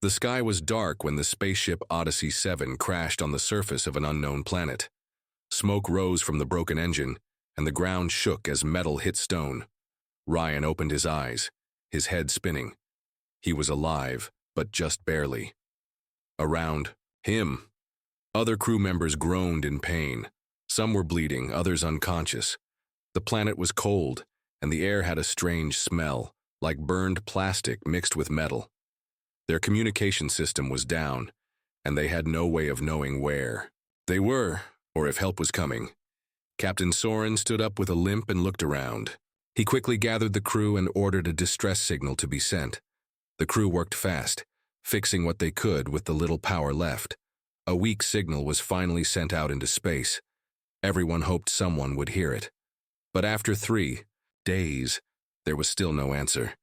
The sky was dark when the spaceship Odyssey 7 crashed on the surface of an unknown planet. Smoke rose from the broken engine, and the ground shook as metal hit stone. Ryan opened his eyes, his head spinning. He was alive, but just barely. Around him, other crew members groaned in pain. Some were bleeding, others unconscious. The planet was cold, and the air had a strange smell, like burned plastic mixed with metal. Their communication system was down, and they had no way of knowing where they were, or if help was coming. Captain Soren stood up with a limp and looked around. He quickly gathered the crew and ordered a distress signal to be sent. The crew worked fast, fixing what they could with the little power left. A weak signal was finally sent out into space. Everyone hoped someone would hear it. But after 3 days, there was still no answer.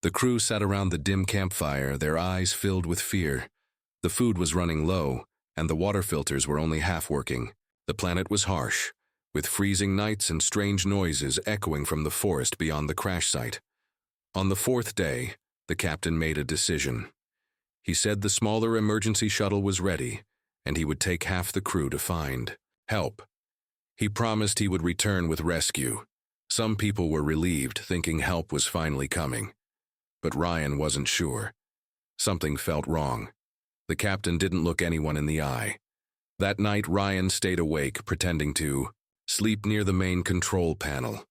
The crew sat around the dim campfire, their eyes filled with fear. The food was running low, and the water filters were only half working. The planet was harsh, with freezing nights and strange noises echoing from the forest beyond the crash site. On the 4th day, the captain made a decision. He said the smaller emergency shuttle was ready, and he would take half the crew to find help. He promised he would return with rescue. Some people were relieved, thinking help was finally coming. But Ryan wasn't sure. Something felt wrong. The captain didn't look anyone in the eye. That night, Ryan stayed awake, pretending to sleep near the main control panel.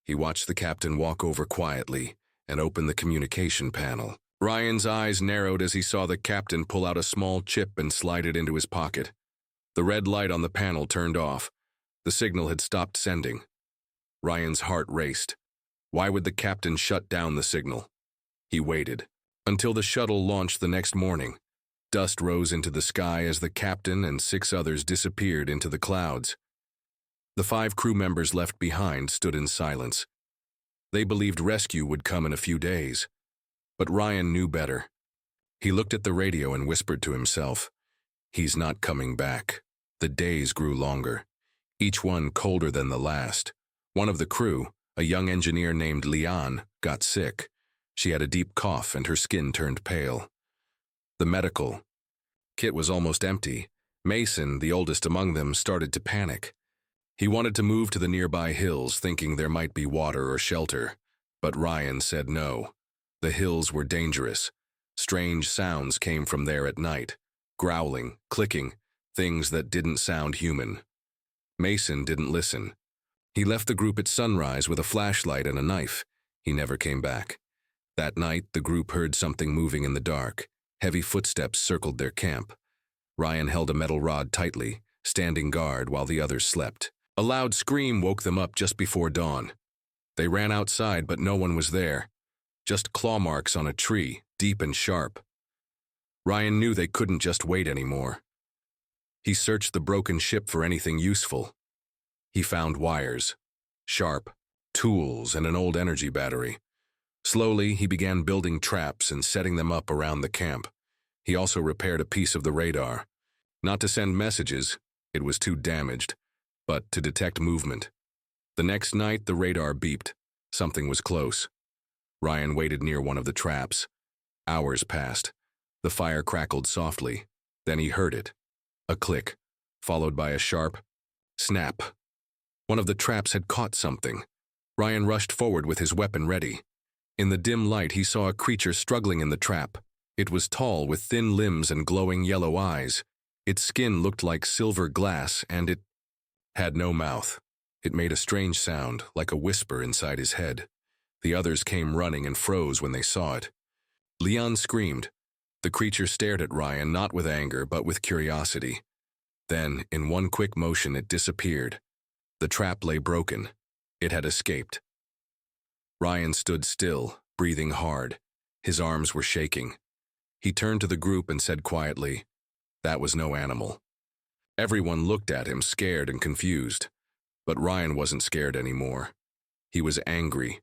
He watched the captain walk over quietly and open the communication panel. Ryan's eyes narrowed as he saw the captain pull out a small chip and slide it into his pocket. The red light on the panel turned off. The signal had stopped sending. Ryan's heart raced. Why would the captain shut down the signal? He waited until the shuttle launched the next morning. Dust rose into the sky as the captain and 6 others disappeared into the clouds. The 5 crew members left behind stood in silence. They believed rescue would come in a few days. But Ryan knew better. He looked at the radio and whispered to himself, "He's not coming back." The days grew longer, each one colder than the last. One of the crew, a young engineer named Leon, got sick. She had a deep cough and her skin turned pale. The medical kit was almost empty. Mason, the oldest among them, started to panic. He wanted to move to the nearby hills, thinking there might be water or shelter. But Ryan said no. The hills were dangerous. Strange sounds came from there at night. Growling, clicking, things that didn't sound human. Mason didn't listen. He left the group at sunrise with a flashlight and a knife. He never came back. That night, the group heard something moving in the dark. Heavy footsteps circled their camp. Ryan held a metal rod tightly, standing guard while the others slept. A loud scream woke them up just before dawn. They ran outside, but no one was there. Just claw marks on a tree, deep and sharp. Ryan knew they couldn't just wait anymore. He searched the broken ship for anything useful. He found wires, sharp, tools, and an old energy battery. Slowly, he began building traps and setting them up around the camp. He also repaired a piece of the radar. Not to send messages, it was too damaged, but to detect movement. The next night, the radar beeped. Something was close. Ryan waited near one of the traps. Hours passed. The fire crackled softly. Then he heard it. A click, followed by a sharp snap. One of the traps had caught something. Ryan rushed forward with his weapon ready. In the dim light, he saw a creature struggling in the trap. It was tall, with thin limbs and glowing yellow eyes. Its skin looked like silver glass, and it had no mouth. It made a strange sound, like a whisper inside his head. The others came running and froze when they saw it. Leon screamed. The creature stared at Ryan, not with anger, but with curiosity. Then, in one quick motion, it disappeared. The trap lay broken. It had escaped. Ryan stood still, breathing hard. His arms were shaking. He turned to the group and said quietly, "That was no animal." Everyone looked at him, scared and confused. But Ryan wasn't scared anymore. He was angry.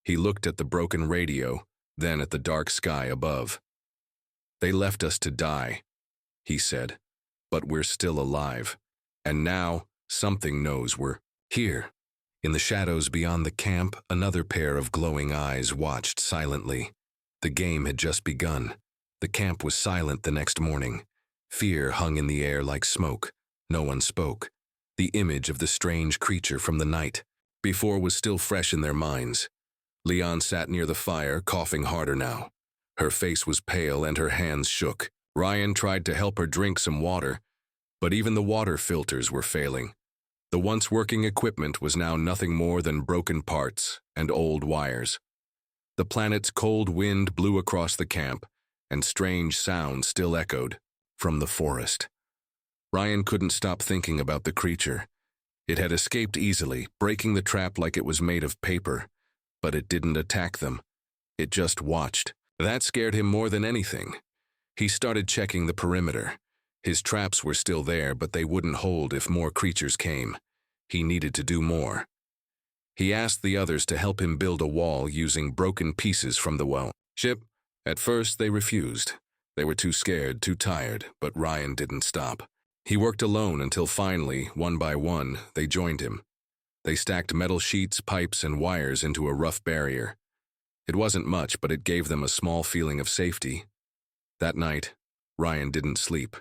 He looked at the broken radio, then at the dark sky above. "They left us to die," he said, "but we're still alive. And now, something knows we're here." In the shadows beyond the camp, another pair of glowing eyes watched silently. The game had just begun. The camp was silent the next morning. Fear hung in the air like smoke. No one spoke. The image of the strange creature from the night before was still fresh in their minds. Leon sat near the fire, coughing harder now. Her face was pale and her hands shook. Ryan tried to help her drink some water, but even the water filters were failing. The once working equipment was now nothing more than broken parts and old wires. The planet's cold wind blew across the camp, and strange sounds still echoed from the forest. Ryan couldn't stop thinking about the creature. It had escaped easily, breaking the trap like it was made of paper, but it didn't attack them. It just watched. That scared him more than anything. He started checking the perimeter. His traps were still there, but they wouldn't hold if more creatures came. He needed to do more. He asked the others to help him build a wall using broken pieces from the well ship. At first, they refused. They were too scared, too tired, but Ryan didn't stop. He worked alone until finally, one by one, they joined him. They stacked metal sheets, pipes, and wires into a rough barrier. It wasn't much, but it gave them a small feeling of safety. That night, Ryan didn't sleep.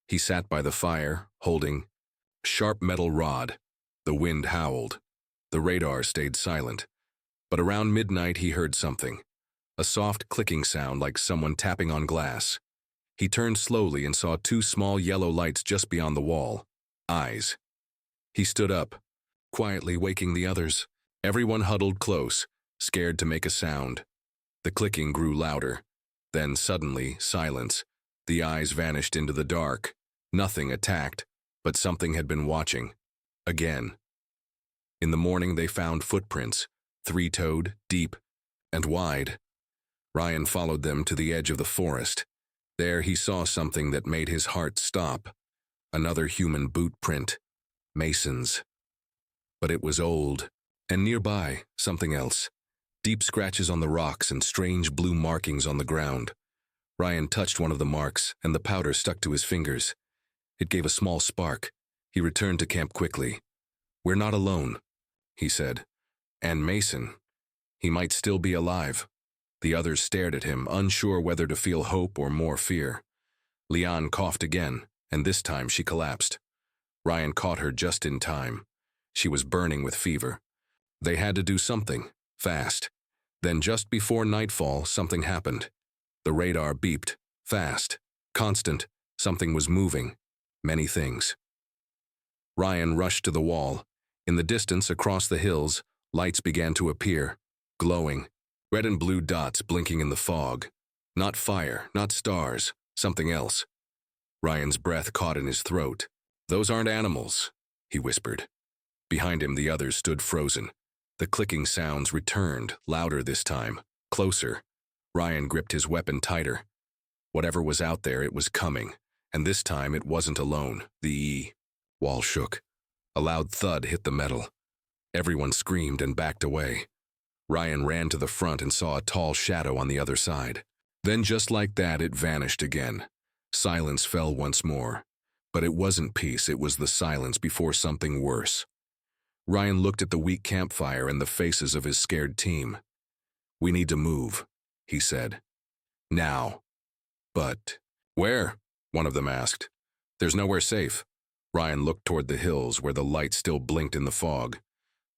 He sat by the fire, holding a sharp metal rod. The wind howled. The radar stayed silent. But around midnight, he heard something. A soft clicking sound like someone tapping on glass. He turned slowly and saw two small yellow lights just beyond the wall. Eyes. He stood up, quietly waking the others. Everyone huddled close, scared to make a sound. The clicking grew louder. Then suddenly, silence. The eyes vanished into the dark. Nothing attacked, but something had been watching. Again. In the morning they found footprints, three-toed, deep, and wide. Ryan followed them to the edge of the forest. There he saw something that made his heart stop. Another human boot print. Mason's. But it was old. And nearby, something else. Deep scratches on the rocks and strange blue markings on the ground. Ryan touched one of the marks, and the powder stuck to his fingers. It gave a small spark. He returned to camp quickly. "We're not alone," he said. "And Mason, he might still be alive." The others stared at him, unsure whether to feel hope or more fear. Leon coughed again, and this time she collapsed. Ryan caught her just in time. She was burning with fever. They had to do something, fast. Then just before nightfall, something happened. The radar beeped, fast, constant. Something was moving. Many things. Ryan rushed to the wall. In the distance, across the hills, lights began to appear, glowing. Red and blue dots blinking in the fog. Not fire, not stars, something else. Ryan's breath caught in his throat. "Those aren't animals," he whispered. Behind him, the others stood frozen. The clicking sounds returned, louder this time, closer. Ryan gripped his weapon tighter. Whatever was out there, it was coming, and this time it wasn't alone. The wall shook. A loud thud hit the metal. Everyone screamed and backed away. Ryan ran to the front and saw a tall shadow on the other side. Then just like that, it vanished again. Silence fell once more. But it wasn't peace, it was the silence before something worse. Ryan looked at the weak campfire and the faces of his scared team. "We need to move," he said. "Now." "But where?" one of them asked. "There's nowhere safe." Ryan looked toward the hills where the light still blinked in the fog.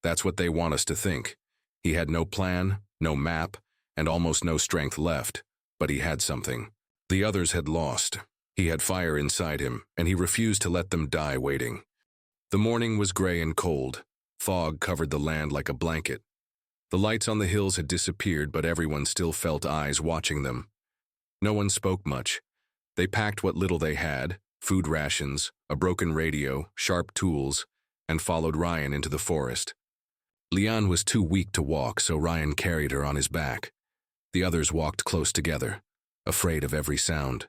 "That's what they want us to think." He had no plan, no map, and almost no strength left, but he had something. The others had lost. He had fire inside him, and he refused to let them die waiting. The morning was gray and cold. Fog covered the land like a blanket. The lights on the hills had disappeared, but everyone still felt eyes watching them. No one spoke much. They packed what little they had, food rations, a broken radio, sharp tools, and followed Ryan into the forest. Leon was too weak to walk, so Ryan carried her on his back. The others walked close together, afraid of every sound.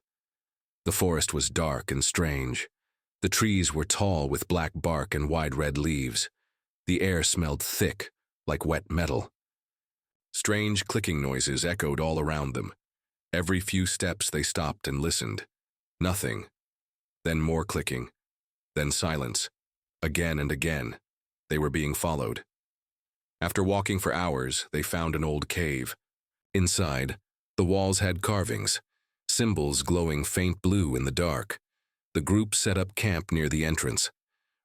The forest was dark and strange. The trees were tall with black bark and wide red leaves. The air smelled thick, like wet metal. Strange clicking noises echoed all around them. Every few steps they stopped and listened. Nothing. Then more clicking. Then silence. Again and again. They were being followed. After walking for hours, they found an old cave. Inside, the walls had carvings. symbols glowing faint blue in the dark. The group set up camp near the entrance.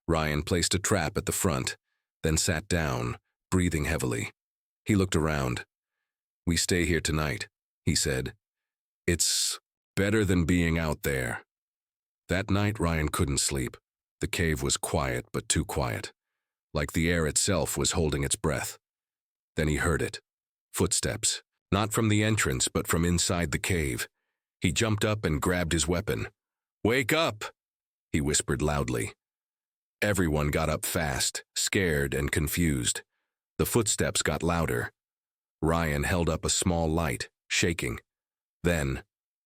Ryan placed a trap at the front, then sat down, breathing heavily. He looked around. "We stay here tonight," he said. "It's better than being out there." That night, Ryan couldn't sleep. The cave was quiet, but too quiet, like the air itself was holding its breath. Then he heard it. Footsteps, not from the entrance, but from inside the cave. He jumped up and grabbed his weapon. "Wake up!" he whispered loudly. Everyone got up fast, scared and confused. The footsteps got louder. Ryan held up a small light, shaking. Then,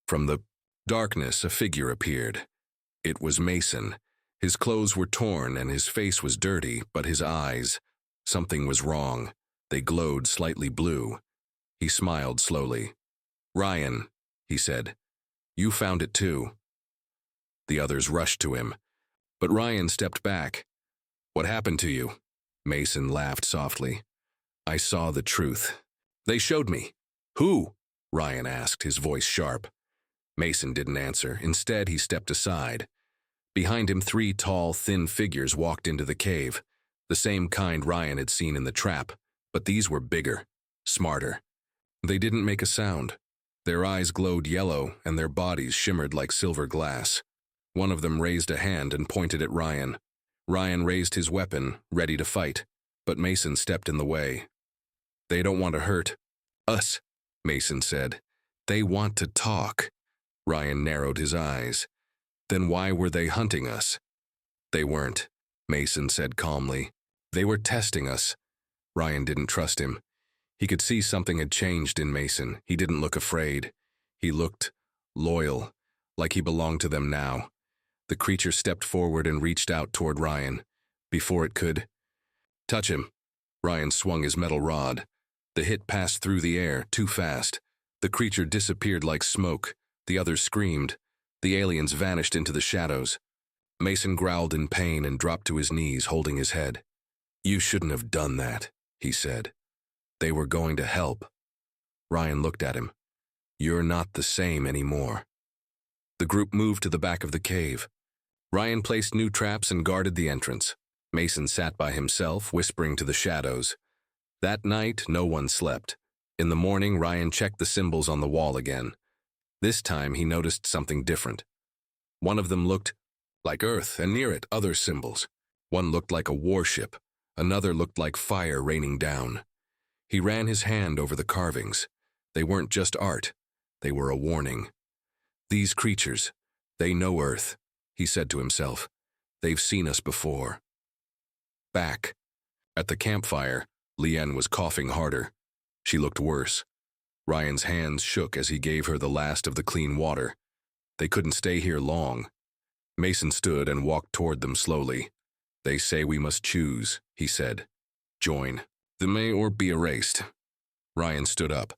from the darkness, a figure appeared. It was Mason. His clothes were torn and his face was dirty, but his eyes, something was wrong. They glowed slightly blue. He smiled slowly. "Ryan," he said, "you found it too." The others rushed to him, but Ryan stepped back. "What happened to you?" Mason laughed softly. "I saw the truth. They showed me." "Who?" Ryan asked, his voice sharp. Mason didn't answer. Instead, he stepped aside. Behind him, 3 tall, thin figures walked into the cave, the same kind Ryan had seen in the trap, but these were bigger, smarter. They didn't make a sound. Their eyes glowed yellow and their bodies shimmered like silver glass. One of them raised a hand and pointed at Ryan. Ryan raised his weapon, ready to fight, but Mason stepped in the way. "They don't want to hurt us," Mason said. "They want to talk." Ryan narrowed his eyes. "Then why were they hunting us?" "They weren't," Mason said calmly. "They were testing us." Ryan didn't trust him. He could see something had changed in Mason. He didn't look afraid. He looked loyal, like he belonged to them now. The creature stepped forward and reached out toward Ryan. Before it could touch him, Ryan swung his metal rod. The hit passed through the air, too fast. The creature disappeared like smoke. The others screamed. The aliens vanished into the shadows. Mason growled in pain and dropped to his knees, holding his head. "You shouldn't have done that," he said. "They were going to help." Ryan looked at him. "You're not the same anymore." The group moved to the back of the cave. Ryan placed new traps and guarded the entrance. Mason sat by himself, whispering to the shadows. That night, no one slept. In the morning, Ryan checked the symbols on the wall again. This time, he noticed something different. One of them looked like Earth, and near it, other symbols. One looked like a warship. Another looked like fire raining down. He ran his hand over the carvings. They weren't just art. They were a warning. "These creatures, they know Earth," he said to himself. "They've seen us before." Back at the campfire, Leanne was coughing harder. She looked worse. Ryan's hands shook as he gave her the last of the clean water. They couldn't stay here long. Mason stood and walked toward them slowly. "They say we must choose," he said. "Join. The may or be erased." Ryan stood up.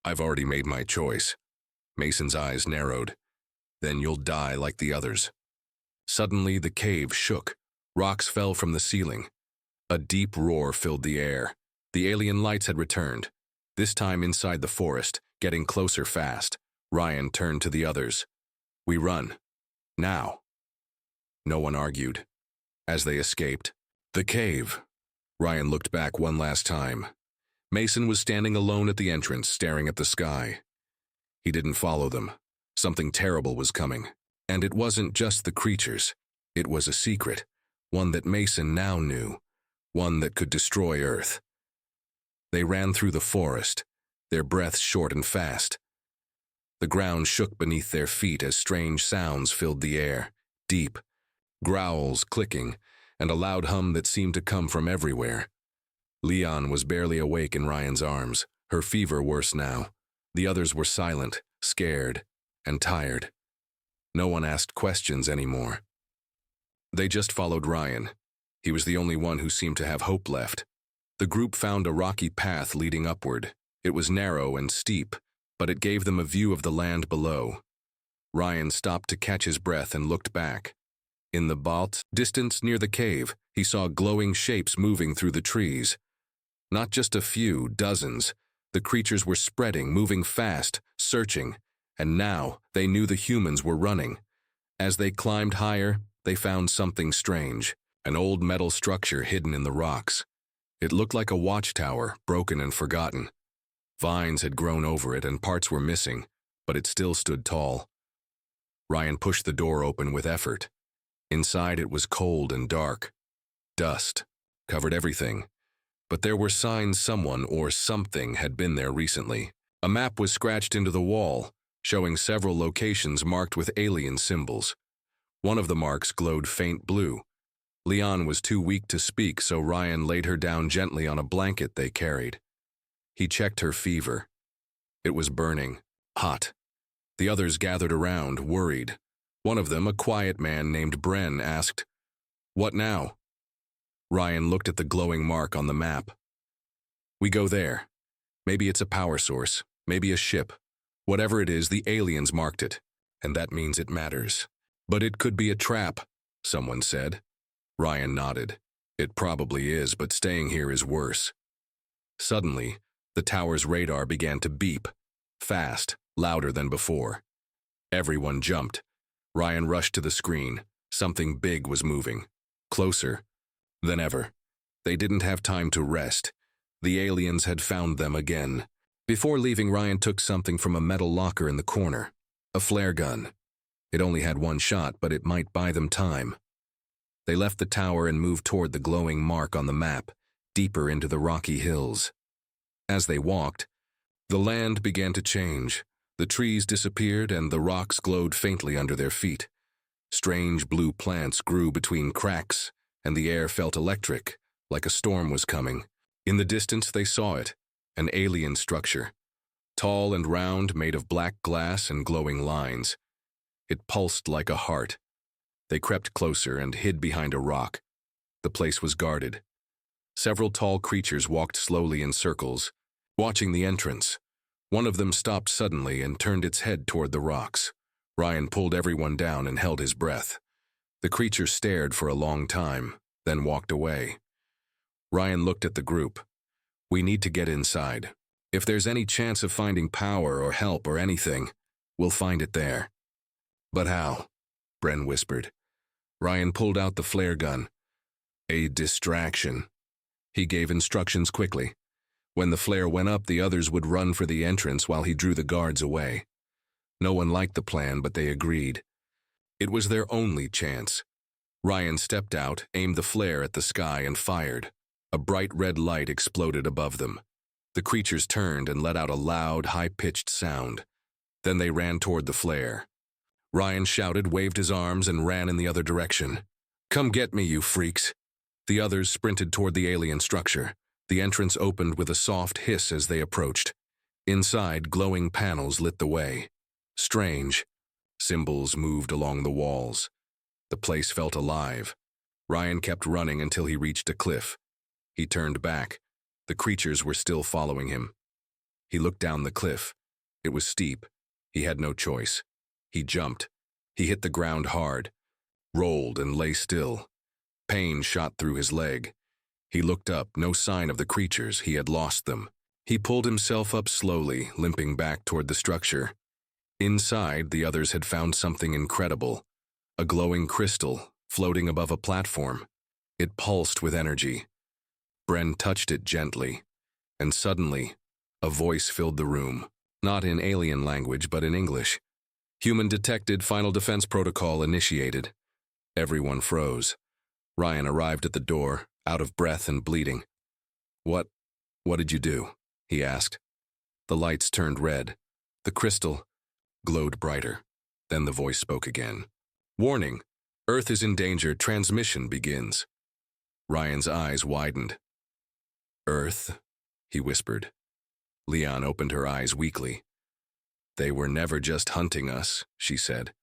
"I've already made my choice." Mason's eyes narrowed. "Then you'll die like the others." Suddenly, the cave shook. Rocks fell from the ceiling. A deep roar filled the air. The alien lights had returned, this time inside the forest, getting closer fast. Ryan turned to the others. "We run. Now." No one argued. As they escaped the cave, Ryan looked back one last time. Mason was standing alone at the entrance, staring at the sky. He didn't follow them. Something terrible was coming. And it wasn't just the creatures. It was a secret, one that Mason now knew, one that could destroy Earth. They ran through the forest, their breaths short and fast. The ground shook beneath their feet as strange sounds filled the air, deep, growls clicking, and a loud hum that seemed to come from everywhere. Leon was barely awake in Ryan's arms, her fever worse now. The others were silent, scared, and tired. No one asked questions anymore. They just followed Ryan. He was the only one who seemed to have hope left. The group found a rocky path leading upward. It was narrow and steep, but it gave them a view of the land below. Ryan stopped to catch his breath and looked back. In the distance near the cave, he saw glowing shapes moving through the trees. Not just a few, dozens. The creatures were spreading, moving fast, searching. and now they knew the humans were running. As they climbed higher, they found something strange, an old metal structure hidden in the rocks. It looked like a watchtower, broken and forgotten. Vines had grown over it and parts were missing, but it still stood tall. Ryan pushed the door open with effort. Inside it was cold and dark. Dust covered everything, but there were signs someone or something had been there recently. A map was scratched into the wall, showing several locations marked with alien symbols. One of the marks glowed faint blue. Leon was too weak to speak, so Ryan laid her down gently on a blanket they carried. He checked her fever. It was burning, hot. The others gathered around, worried. One of them, a quiet man named Bren, asked, "What now?" Ryan looked at the glowing mark on the map. "We go there. Maybe it's a power source, maybe a ship. Whatever it is, the aliens marked it, and that means it matters." "But it could be a trap," someone said. Ryan nodded. "It probably is, but staying here is worse." Suddenly, the tower's radar began to beep, fast, louder than before. Everyone jumped. Ryan rushed to the screen. Something big was moving, closer than ever. They didn't have time to rest. The aliens had found them again. Before leaving, Ryan took something from a metal locker in the corner, a flare gun. It only had one shot, but it might buy them time. They left the tower and moved toward the glowing mark on the map, deeper into the rocky hills. As they walked, the land began to change. The trees disappeared and the rocks glowed faintly under their feet. Strange blue plants grew between cracks, and the air felt electric, like a storm was coming. In the distance they saw it, an alien structure, tall and round, made of black glass and glowing lines. It pulsed like a heart. They crept closer and hid behind a rock. The place was guarded. Several tall creatures walked slowly in circles, watching the entrance. One of them stopped suddenly and turned its head toward the rocks. Ryan pulled everyone down and held his breath. The creature stared for a long time, then walked away. Ryan looked at the group. "We need to get inside. If there's any chance of finding power or help or anything, we'll find it there." "But how?" Bren whispered. Ryan pulled out the flare gun. "A distraction." He gave instructions quickly. When the flare went up, the others would run for the entrance while he drew the guards away. No one liked the plan, but they agreed. It was their only chance. Ryan stepped out, aimed the flare at the sky, and fired. A bright red light exploded above them. The creatures turned and let out a loud, high-pitched sound. Then they ran toward the flare. Ryan shouted, waved his arms, and ran in the other direction. "Come get me, you freaks!" The others sprinted toward the alien structure. The entrance opened with a soft hiss as they approached. Inside, glowing panels lit the way. Strange. Symbols moved along the walls. The place felt alive. Ryan kept running until he reached a cliff. He turned back. The creatures were still following him. He looked down the cliff. It was steep. He had no choice. He jumped. He hit the ground hard, rolled and lay still. Pain shot through his leg. He looked up, no sign of the creatures. He had lost them. He pulled himself up slowly, limping back toward the structure. Inside, the others had found something incredible. A glowing crystal, floating above a platform. It pulsed with energy. Bren touched it gently, and suddenly, a voice filled the room. Not in alien language, but in English. "Human detected, final defense protocol initiated." Everyone froze. Ryan arrived at the door, out of breath and bleeding. What did you do?" he asked. The lights turned red. The crystal glowed brighter. Then the voice spoke again. "Warning, Earth is in danger, transmission begins." Ryan's eyes widened. "Earth?" he whispered. Leon opened her eyes weakly. "They were never just hunting us," she said.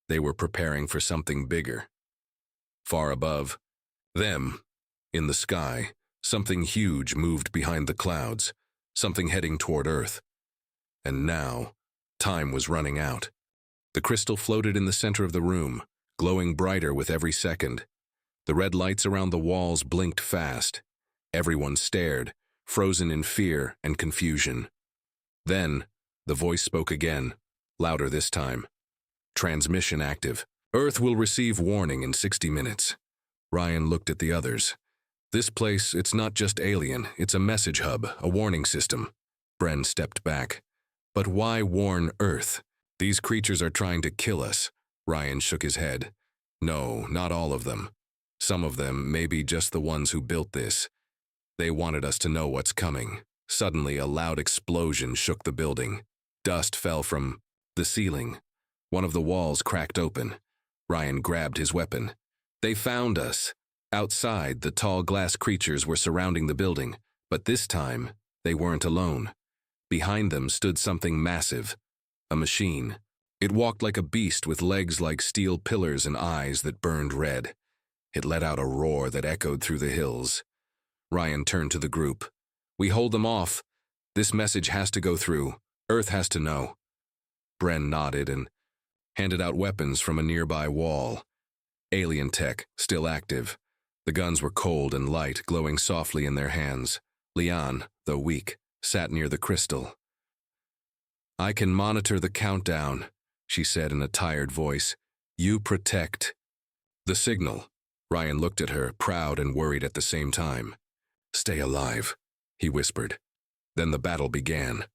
"They were preparing for something bigger." Far above them, in the sky, something huge moved behind the clouds, something heading toward Earth. And now, time was running out. The crystal floated in the center of the room, glowing brighter with every second. The red lights around the walls blinked fast. Everyone stared, frozen in fear and confusion. Then, the voice spoke again. Louder this time. Transmission active. Earth will receive warning in 60 minutes. Ryan looked at the others. This place, it's not just alien, it's a message hub, a warning system. Bren stepped back. But why warn Earth? These creatures are trying to kill us. Ryan shook his head. No, not all of them. Some of them may be just the ones who built this. They wanted us to know what's coming. Suddenly, a loud explosion shook the building. Dust fell from the ceiling. One of the walls cracked open. Ryan grabbed his weapon. They found us. Outside, the tall glass creatures were surrounding the building, but this time, they weren't alone. Behind them stood something massive. A machine. It walked like a beast with legs like steel pillars and eyes that burned red. It let out a roar that echoed through the hills. Ryan turned to the group. We hold them off. This message has to go through. Earth has to know. Bren nodded and handed out weapons from a nearby wall. Alien tech, still active. The guns were cold and light, glowing softly in their hands. Leon, though weak, sat near the crystal. I can monitor the countdown, she said in a tired voice. You protect. The signal. Ryan looked at her, proud and worried at the same time. Stay alive, he whispered. Then the battle began.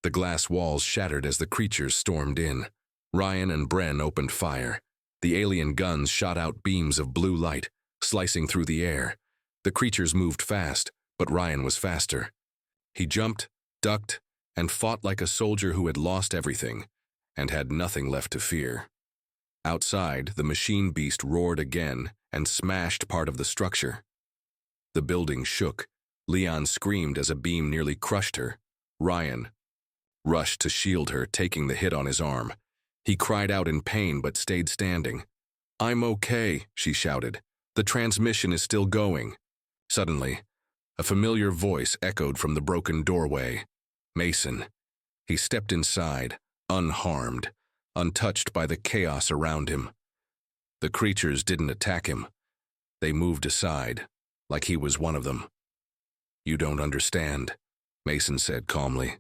The glass walls shattered as the creatures stormed in. Ryan and Bren opened fire. The alien guns shot out beams of blue light, slicing through the air. The creatures moved fast, but Ryan was faster. He jumped, ducked, and fought like a soldier who had lost everything and had nothing left to fear. Outside, the machine beast roared again and smashed part of the structure. The building shook. Leon screamed as a beam nearly crushed her. Ryan rushed to shield her, taking the hit on his arm. He cried out in pain but stayed standing. I'm okay, she shouted. The transmission is still going. Suddenly, a familiar voice echoed from the broken doorway. Mason. He stepped inside, unharmed, untouched by the chaos around him. The creatures didn't attack him. They moved aside, like he was one of them. You don't understand, Mason said calmly.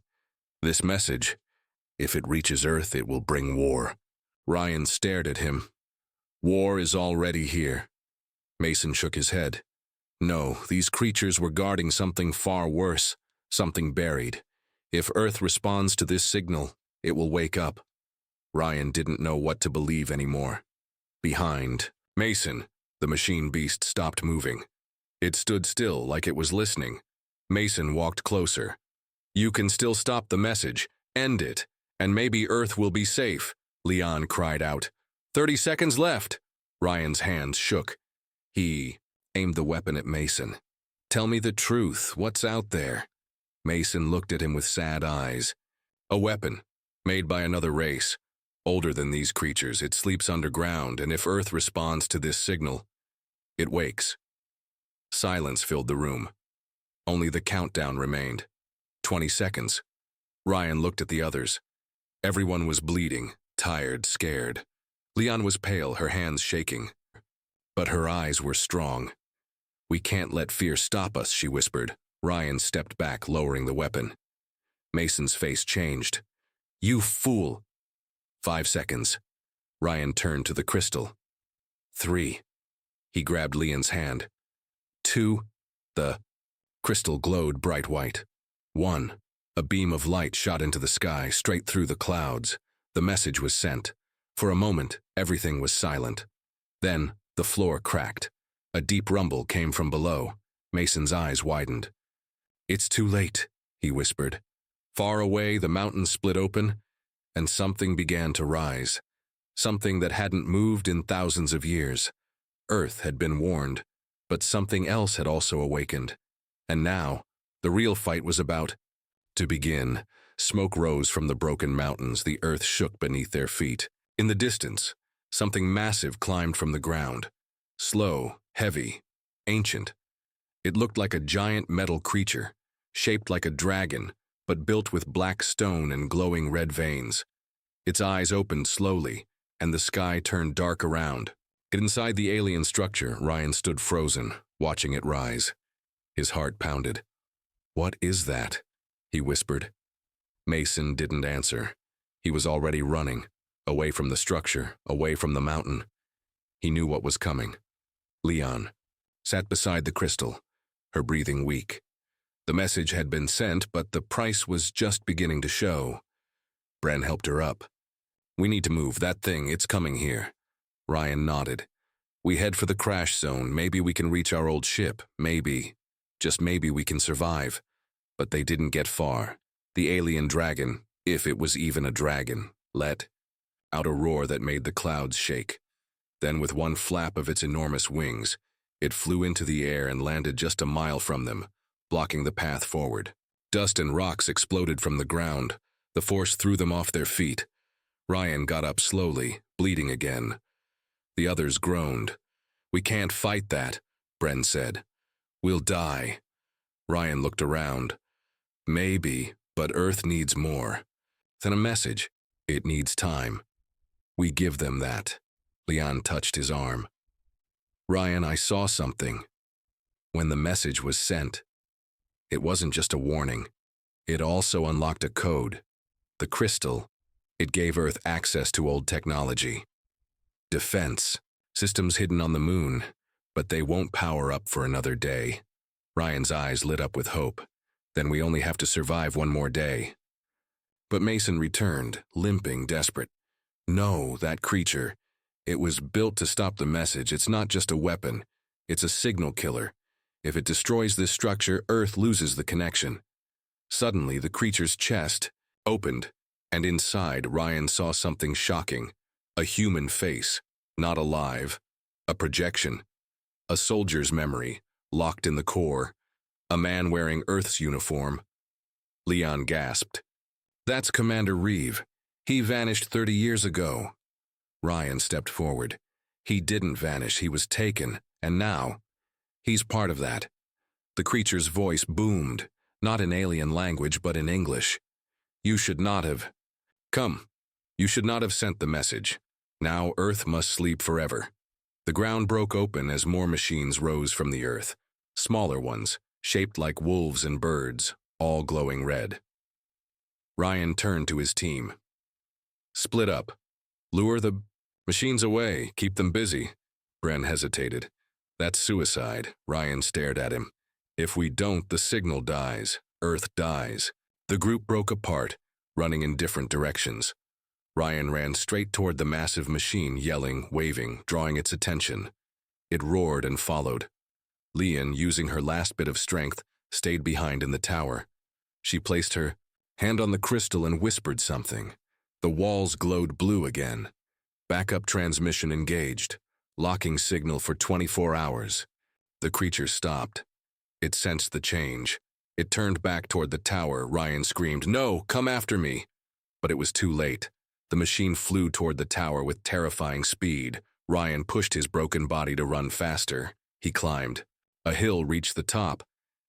This message, if it reaches Earth, it will bring war. Ryan stared at him. War is already here. Mason shook his head. No, these creatures were guarding something far worse, something buried. If Earth responds to this signal, it will wake up. Ryan didn't know what to believe anymore. Behind Mason, the machine beast stopped moving. It stood still like it was listening. Mason walked closer. You can still stop the message, end it, and maybe Earth will be safe, Leon cried out. 30 seconds left. Ryan's hands shook. He aimed the weapon at Mason. Tell me the truth, what's out there? Mason looked at him with sad eyes. A weapon, made by another race. Older than these creatures, it sleeps underground, and if Earth responds to this signal, it wakes. Silence filled the room. Only the countdown remained. 20 seconds. Ryan looked at the others. Everyone was bleeding, tired, scared. Leon was pale, her hands shaking. But her eyes were strong. We can't let fear stop us, she whispered. Ryan stepped back, lowering the weapon. Mason's face changed. You fool! 5 seconds. Ryan turned to the crystal. 3. He grabbed Leon's hand. 2. The crystal glowed bright white. 1. A beam of light shot into the sky, straight through the clouds. The message was sent. For a moment, everything was silent. Then, the floor cracked. A deep rumble came from below. Mason's eyes widened. It's too late, he whispered. Far away, the mountains split open, and something began to rise. Something that hadn't moved in thousands of years. Earth had been warned, but something else had also awakened. And now, the real fight was about to begin. Smoke rose from the broken mountains, the earth shook beneath their feet. In the distance, something massive climbed from the ground. Slow, heavy, ancient. It looked like a giant metal creature, shaped like a dragon, but built with black stone and glowing red veins. Its eyes opened slowly, and the sky turned dark around. Inside the alien structure, Ryan stood frozen, watching it rise. His heart pounded. What is that? He whispered. Mason didn't answer. He was already running, away from the structure, away from the mountain. He knew what was coming. Leon sat beside the crystal, her breathing weak. The message had been sent, but the price was just beginning to show. Bren helped her up. "We need to move. That thing, it's coming here." Ryan nodded. "We head for the crash zone. Maybe we can reach our old ship. Maybe. Just maybe we can survive." But they didn't get far. The alien dragon, if it was even a dragon, let out a roar that made the clouds shake. Then with one flap of its enormous wings, it flew into the air and landed just a mile from them, blocking the path forward. Dust and rocks exploded from the ground. The force threw them off their feet. Ryan got up slowly, bleeding again. The others groaned. "We can't fight that," Bren said. "We'll die." Ryan looked around. "Maybe, but Earth needs more than a message. It needs time. We give them that." Leon touched his arm. "Ryan, I saw something. When the message was sent, it wasn't just a warning. It also unlocked a code. The crystal. It gave Earth access to old technology. Defense. Systems hidden on the moon, but they won't power up for another day." Ryan's eyes lit up with hope. "Then we only have to survive one more day." But Mason returned, limping, desperate. "No, that creature. It was built to stop the message. It's not just a weapon. It's a signal killer. If it destroys this structure, Earth loses the connection." Suddenly, the creature's chest opened, and inside, Ryan saw something shocking. A human face, not alive. A projection. A soldier's memory, locked in the core. A man wearing Earth's uniform. Leon gasped. "That's Commander Reeve. He vanished 30 years ago." Ryan stepped forward. "He didn't vanish, he was taken, and now, he's part of that." The creature's voice boomed, not in alien language but in English. "You should not have. Come. You should not have sent the message. Now Earth must sleep forever." The ground broke open as more machines rose from the Earth. Smaller ones, shaped like wolves and birds, all glowing red. Ryan turned to his team. "Split up. Lure the machines away. Keep them busy." Bren hesitated. "That's suicide." Ryan stared at him. "If we don't, the signal dies. Earth dies." The group broke apart, running in different directions. Ryan ran straight toward the massive machine, yelling, waving, drawing its attention. It roared and followed. Leon, using her last bit of strength, stayed behind in the tower. She placed her hand on the crystal and whispered something. The walls glowed blue again. Backup transmission engaged. Locking signal for 24 hours. The creature stopped. It sensed the change. It turned back toward the tower. Ryan screamed, "No, come after me!" But it was too late. The machine flew toward the tower with terrifying speed. Ryan pushed his broken body to run faster. He climbed. A hill reached the top,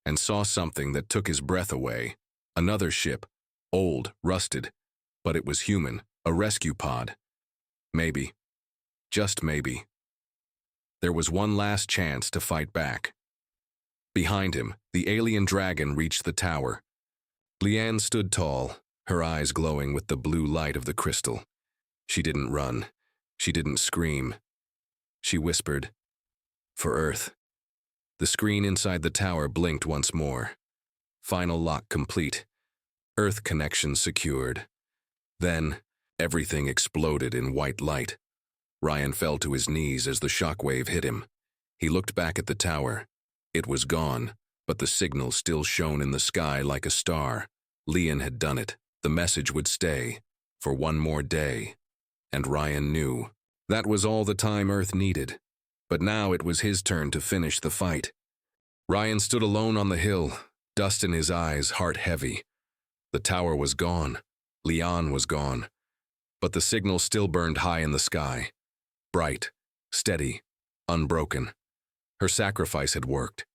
and saw something that took his breath away. Another ship. Old, rusted. But it was human. A rescue pod. Maybe. Just maybe. There was one last chance to fight back. Behind him, the alien dragon reached the tower. Leanne stood tall, her eyes glowing with the blue light of the crystal. She didn't run. She didn't scream. She whispered, "For Earth." The screen inside the tower blinked once more. Final lock complete. Earth connection secured. Then, everything exploded in white light. Ryan fell to his knees as the shockwave hit him. He looked back at the tower. It was gone, but the signal still shone in the sky like a star. Leon had done it. The message would stay, for one more day. And Ryan knew. That was all the time Earth needed. But now it was his turn to finish the fight. Ryan stood alone on the hill, dust in his eyes, heart heavy. The tower was gone. Leon was gone. But the signal still burned high in the sky. Bright, steady, unbroken. Her sacrifice had worked.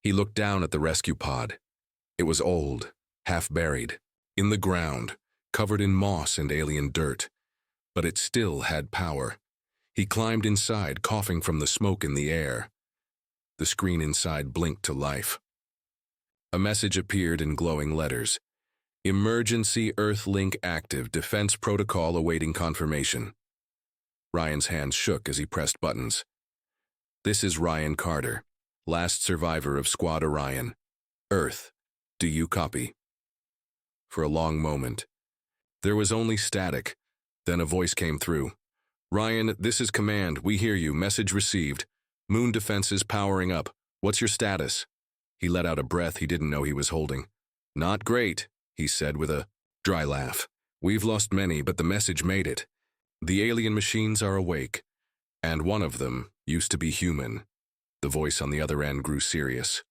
He looked down at the rescue pod. It was old, half buried, in the ground, covered in moss and alien dirt. But it still had power. He climbed inside, coughing from the smoke in the air. The screen inside blinked to life. A message appeared in glowing letters. Emergency Earthlink active. Defense protocol awaiting confirmation. Ryan's hands shook as he pressed buttons. This is Ryan Carter, last survivor of Squad Orion. Earth, do you copy? For a long moment, there was only static. Then a voice came through. Ryan, this is command. We hear you. Message received. Moon defenses powering up. What's your status? He let out a breath he didn't know he was holding. Not great, he said with a dry laugh. We've lost many, but the message made it. The alien machines are awake, and one of them used to be human. The voice on the other end grew serious.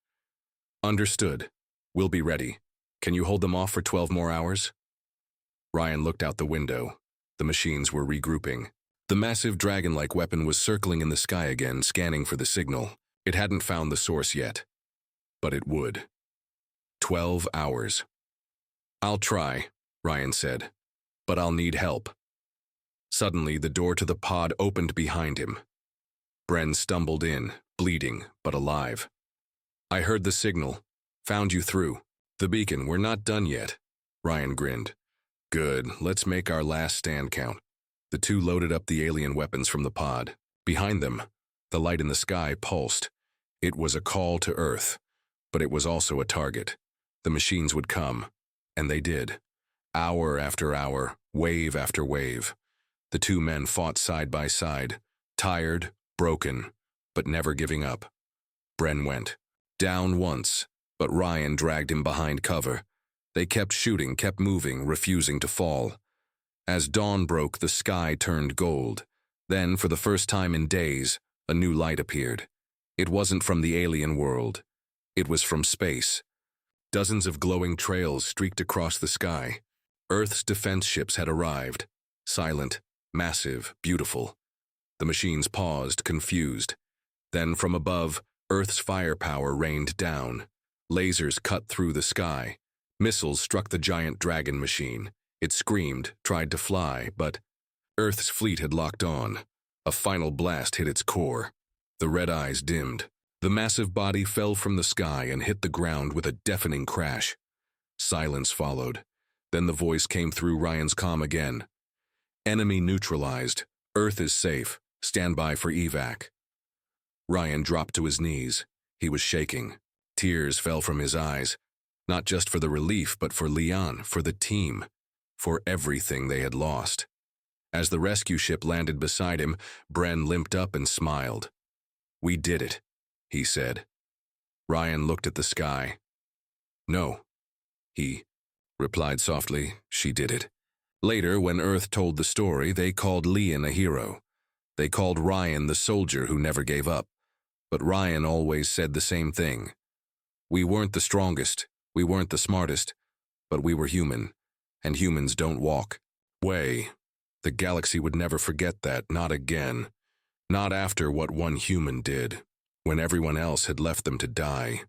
Understood. We'll be ready. Can you hold them off for 12 more hours? Ryan looked out the window. The machines were regrouping. The massive dragon-like weapon was circling in the sky again, scanning for the signal. It hadn't found the source yet, but it would. 12 hours. I'll try, Ryan said, but I'll need help. Suddenly, the door to the pod opened behind him. Bren stumbled in, bleeding, but alive. I heard the signal. Found you through. The beacon, we're not done yet. Ryan grinned. Good, let's make our last stand count. The two loaded up the alien weapons from the pod. Behind them, the light in the sky pulsed. It was a call to Earth, but it was also a target. The machines would come, and they did. Hour after hour, wave after wave. The two men fought side by side, tired, broken, but never giving up. Bren went down once, but Ryan dragged him behind cover. They kept shooting, kept moving, refusing to fall. As dawn broke, the sky turned gold. Then, for the first time in days, a new light appeared. It wasn't from the alien world. It was from space. Dozens of glowing trails streaked across the sky. Earth's defense ships had arrived. Silent, massive, beautiful. The machines paused, confused. Then, from above, Earth's firepower rained down. Lasers cut through the sky. Missiles struck the giant dragon machine. It screamed, tried to fly, but Earth's fleet had locked on. A final blast hit its core. The red eyes dimmed. The massive body fell from the sky and hit the ground with a deafening crash. Silence followed. Then the voice came through Ryan's comm again. Enemy neutralized. Earth is safe. Stand by for evac. Ryan dropped to his knees. He was shaking. Tears fell from his eyes. Not just for the relief, but for Leon, for the team, for everything they had lost. As the rescue ship landed beside him, Bren limped up and smiled. We did it, he said. Ryan looked at the sky. No, he replied softly. She did it. Later, when Earth told the story, they called Leon a hero. They called Ryan the soldier who never gave up. But Ryan always said the same thing. We weren't the strongest. We weren't the smartest, but we were human, and humans don't walk. The galaxy would never forget that, not again. Not after what one human did, when everyone else had left them to die.